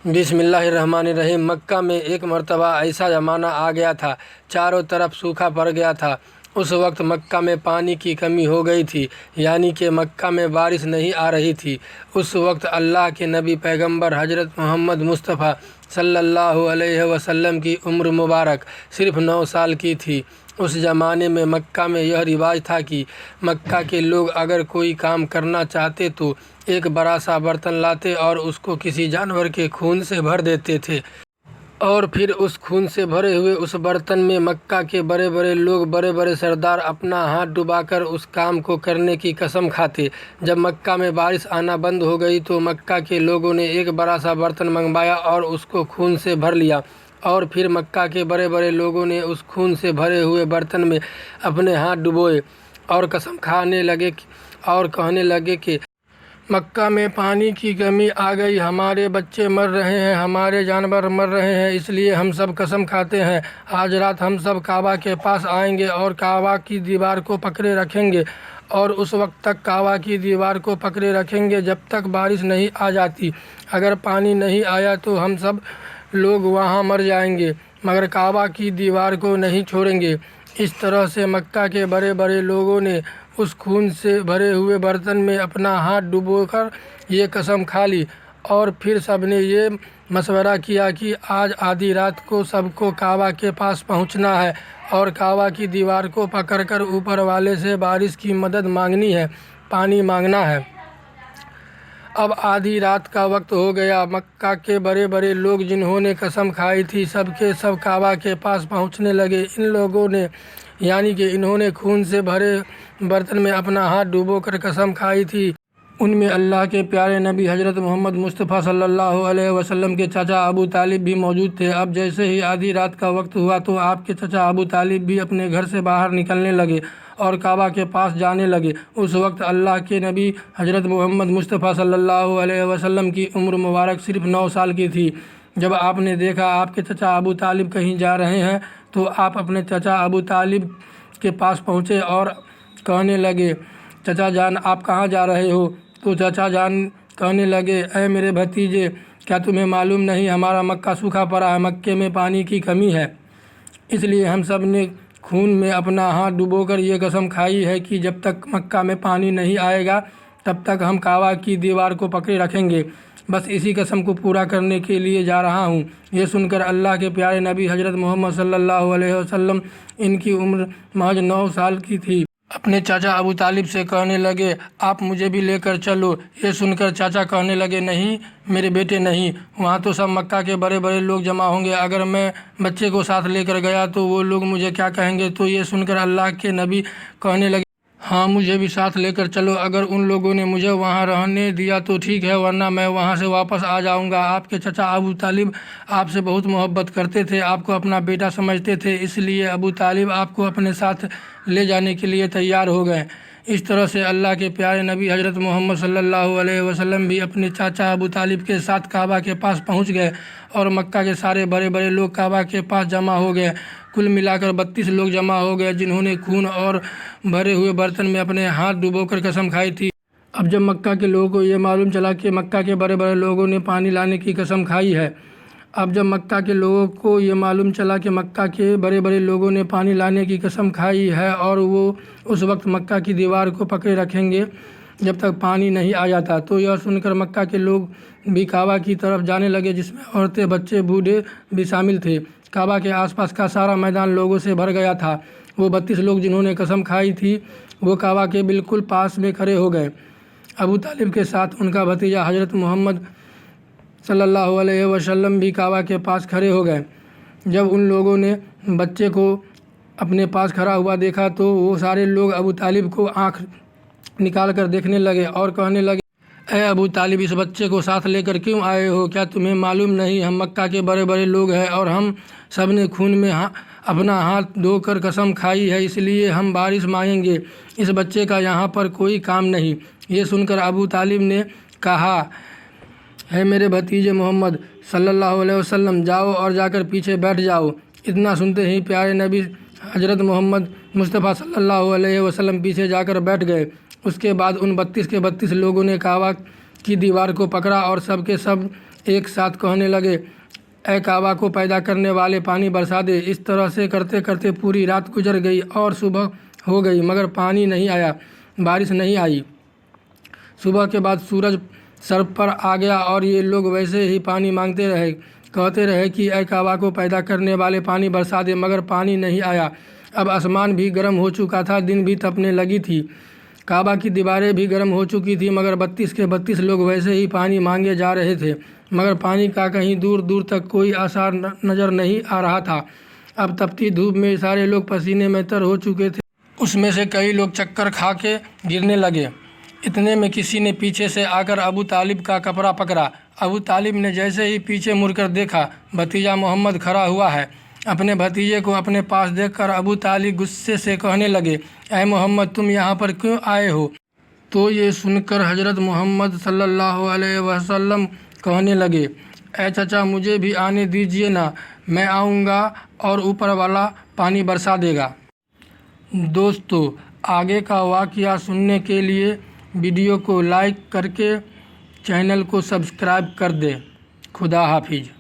بسم اللہ الرحمن الرحیم۔ مکہ میں ایک مرتبہ ایسا زمانہ آ گیا تھا، چاروں طرف سوکھا پڑ گیا تھا۔ اس وقت مکہ میں پانی کی کمی ہو گئی تھی، یعنی کہ مکہ میں بارش نہیں آ رہی تھی۔ اس وقت اللہ کے نبی پیغمبر حضرت محمد مصطفیٰ صلی اللہ علیہ وسلم کی عمر مبارک صرف 9 سال کی تھی۔ اس زمانے میں مکہ میں یہ رواج تھا کہ مکہ کے لوگ اگر کوئی کام کرنا چاہتے تو ایک بڑا سا برتن لاتے اور اس کو کسی جانور کے خون سے بھر دیتے تھے، اور پھر اس خون سے بھرے ہوئے اس برتن میں مکہ کے بڑے بڑے لوگ، بڑے بڑے سردار اپنا ہاتھ ڈبا کر اس کام کو کرنے کی قسم کھاتے۔ جب مکہ میں بارش آنا بند ہو گئی تو مکہ کے لوگوں نے ایک بڑا سا برتن منگوایا اور اس کو خون سے بھر لیا، اور پھر مکہ کے بڑے بڑے لوگوں نے اس خون سے بھرے ہوئے برتن میں اپنے ہاتھ ڈبوئے اور قسم کھانے لگے اور کہنے لگے کہ مکہ میں پانی کی کمی آ گئی، ہمارے بچے مر رہے ہیں، ہمارے جانور مر رہے ہیں، اس لیے ہم سب قسم کھاتے ہیں آج رات ہم سب کعبہ کے پاس آئیں گے اور کعبہ کی دیوار کو پکڑے رکھیں گے، اور اس وقت تک کعبہ کی دیوار کو پکڑے رکھیں گے جب تک بارش نہیں آ جاتی۔ اگر پانی نہیں آیا تو ہم سب لوگ وہاں مر جائیں گے، مگر کعبہ کی دیوار کو نہیں چھوڑیں گے۔ اس طرح سے مکہ کے بڑے بڑے لوگوں نے اس خون سے بھرے ہوئے برتن میں اپنا ہاتھ ڈبو کر یہ قسم کھا لی، اور پھر سب نے یہ مشورہ کیا کہ آج آدھی رات کو سب کو کعبہ کے پاس پہنچنا ہے اور کعبہ کی دیوار کو پکڑ کر اوپر والے سے بارش کی مدد مانگنی ہے، پانی مانگنا ہے۔ اب آدھی رات کا وقت ہو گیا۔ مکہ کے بڑے بڑے لوگ جنہوں نے قسم کھائی تھی سب کے سب کعبہ کے پاس پہنچنے لگے۔ ان لوگوں نے، یعنی کہ انہوں نے خون سے بھرے برتن میں اپنا ہاتھ ڈبو کر قسم کھائی تھی، ان میں اللہ کے پیارے نبی حضرت محمد مصطفیٰ صلی اللہ علیہ وسلم کے چچا ابو طالب بھی موجود تھے۔ اب جیسے ہی آدھی رات کا وقت ہوا تو آپ کے چچا ابو طالب بھی اپنے گھر سے باہر نکلنے لگے اور کعبہ کے پاس جانے لگے۔ اس وقت اللہ کے نبی حضرت محمد مصطفیٰ صلی اللہ علیہ وسلم کی عمر مبارک صرف 9 سال کی تھی۔ جب آپ نے دیکھا آپ کے چچا ابو طالب کہیں جا رہے ہیں تو آپ اپنے چچا ابو طالب کے پاس پہنچے اور کہنے لگے، چچا جان آپ کہاں جا رہے ہو؟ تو چچا جان کہنے لگے، اے میرے بھتیجے، کیا تمہیں معلوم نہیں ہمارا مکہ سوکھا پڑا ہے، مکے میں پانی کی کمی ہے، اس لیے ہم سب نے خون میں اپنا ہاتھ ڈبو کر یہ قسم کھائی ہے کہ جب تک مکہ میں پانی نہیں آئے گا تب تک ہم کعبہ کی دیوار کو پکڑے رکھیں گے، بس اسی قسم کو پورا کرنے کے لیے جا رہا ہوں۔ یہ سن کر اللہ کے پیارے نبی حضرت محمد صلی اللہ علیہ وسلم، ان کی عمر محض 9 سال کی تھی، اپنے چاچا ابو طالب سے کہنے لگے، آپ مجھے بھی لے کر چلو۔ یہ سن کر چاچا کہنے لگے، نہیں میرے بیٹے نہیں، وہاں تو سب مکہ کے بڑے بڑے لوگ جمع ہوں گے، اگر میں بچے کو ساتھ لے کر گیا تو وہ لوگ مجھے کیا کہیں گے؟ تو یہ سن کر اللہ کے نبی کہنے لگے، ہاں مجھے بھی ساتھ لے کر چلو، اگر ان لوگوں نے مجھے وہاں رہنے دیا تو ٹھیک ہے، ورنہ میں وہاں سے واپس آ جاؤں گا۔ آپ کے چچا ابو طالب آپ سے بہت محبت کرتے تھے، آپ کو اپنا بیٹا سمجھتے تھے، اس لیے ابو طالب آپ کو اپنے ساتھ لے جانے کے لیے تیار ہو گئے۔ اس طرح سے اللہ کے پیارے نبی حضرت محمد صلی اللہ علیہ وسلم بھی اپنے چاچا ابو طالب کے ساتھ کعبہ کے پاس پہنچ گئے اور مکہ کے سارے بڑے بڑے لوگ کعبہ کے پاس جمع ہو گئے۔ کل ملا کر 32 لوگ جمع ہو گئے جنہوں نے خون اور بھرے ہوئے برتن میں اپنے ہاتھ ڈبو کر قسم کھائی تھی۔ اب جب مکہ کے لوگوں کو یہ معلوم چلا کہ مکہ کے بڑے بڑے لوگوں نے پانی لانے کی قسم کھائی ہے، اب جب مکہ کے لوگوں کو یہ معلوم چلا کہ مکہ کے بڑے بڑے لوگوں نے پانی لانے کی قسم کھائی ہے اور وہ اس وقت مکہ کی دیوار کو پکڑے رکھیں گے جب تک پانی نہیں آ جاتا، تو یہ سن کر مکہ کے لوگ بھی کعبہ کی طرف جانے لگے، جس میں عورتیں، بچے، بوڑھے بھی شامل تھے۔ کعبہ کے آس پاس کا سارا میدان لوگوں سے بھر گیا تھا۔ وہ 32 لوگ جنہوں نے قسم کھائی تھی وہ کعبہ کے بالکل پاس میں کھڑے ہو گئے۔ ابو طالب کے ساتھ ان کا بھتیجا حضرت محمد صلی اللہ علیہ وسلم بھی کعبہ کے پاس کھڑے ہو گئے۔ جب ان لوگوں نے بچے کو اپنے پاس کھڑا ہوا دیکھا تو وہ سارے لوگ ابو طالب کو آنکھ نکال کر دیکھنے لگے اور کہنے لگے، اے ابو طالب، اس بچے کو ساتھ لے کر کیوں آئے ہو؟ کیا تمہیں معلوم نہیں ہم مکہ کے بڑے بڑے لوگ ہیں اور ہم سب نے خون میں اپنا ہاتھ دھو کر قسم کھائی ہے، اس لیے ہم بارش مانگیں گے، اس بچے کا یہاں پر کوئی کام نہیں۔ یہ سن کر ابو طالب نے کہا، ہے میرے بھتیجے محمد صلی اللہ علیہ وسلم، جاؤ اور جا کر پیچھے بیٹھ جاؤ۔ اتنا سنتے ہی پیارے نبی حضرت محمد مصطفیٰ صلی اللہ علیہ وسلم پیچھے جا کر بیٹھ گئے۔ اس کے بعد ان 32 کے 32 لوگوں نے کعبہ کی دیوار کو پکڑا اور سب کے سب ایک ساتھ کہنے لگے، اے کعبہ کو پیدا کرنے والے، پانی برسا دے۔ اس طرح سے کرتے کرتے پوری رات گزر گئی اور صبح ہو گئی مگر پانی نہیں آیا، بارش نہیں آئی۔ صبح کے بعد سورج سر پر آ گیا اور یہ لوگ ویسے ہی پانی مانگتے رہے، کہتے رہے کہ اے کعبہ کو پیدا کرنے والے، پانی برسا دے، مگر پانی نہیں آیا۔ اب آسمان بھی گرم ہو چکا تھا، دن بھی تپنے لگی تھی، کعبہ کی دیواریں بھی گرم ہو چکی تھیں، مگر 32 کے 32 لوگ ویسے ہی پانی مانگے جا رہے تھے، مگر پانی کا کہیں دور دور تک کوئی آثار نظر نہیں آ رہا تھا۔ اب تپتی دھوپ میں سارے لوگ پسینے میں تر ہو چکے تھے۔ اس میں سے کئی لوگ چکر کھا کے گرنے لگے۔ اتنے میں کسی نے پیچھے سے آ کر ابو طالب کا کپڑا پکڑا۔ ابو طالب نے جیسے ہی پیچھے مڑ کر دیکھا، بھتیجا محمد کھڑا ہوا ہے۔ اپنے بھتیجے کو اپنے پاس دیکھ کر ابو طالب غصے سے کہنے لگے، اے محمد، تم یہاں پر کیوں آئے ہو؟ تو یہ سن کر حضرت محمد صلی اللہ علیہ وسلم کہنے لگے، اے چچا، مجھے بھی آنے دیجیے نا، میں آؤں گا اور اوپر والا پانی برسا دے گا۔ دوستو، آگے کا واقعہ سننے کے لیے ویڈیو کو لائک کر کے چینل کو سبسکرائب کر دیں۔ خدا حافظ۔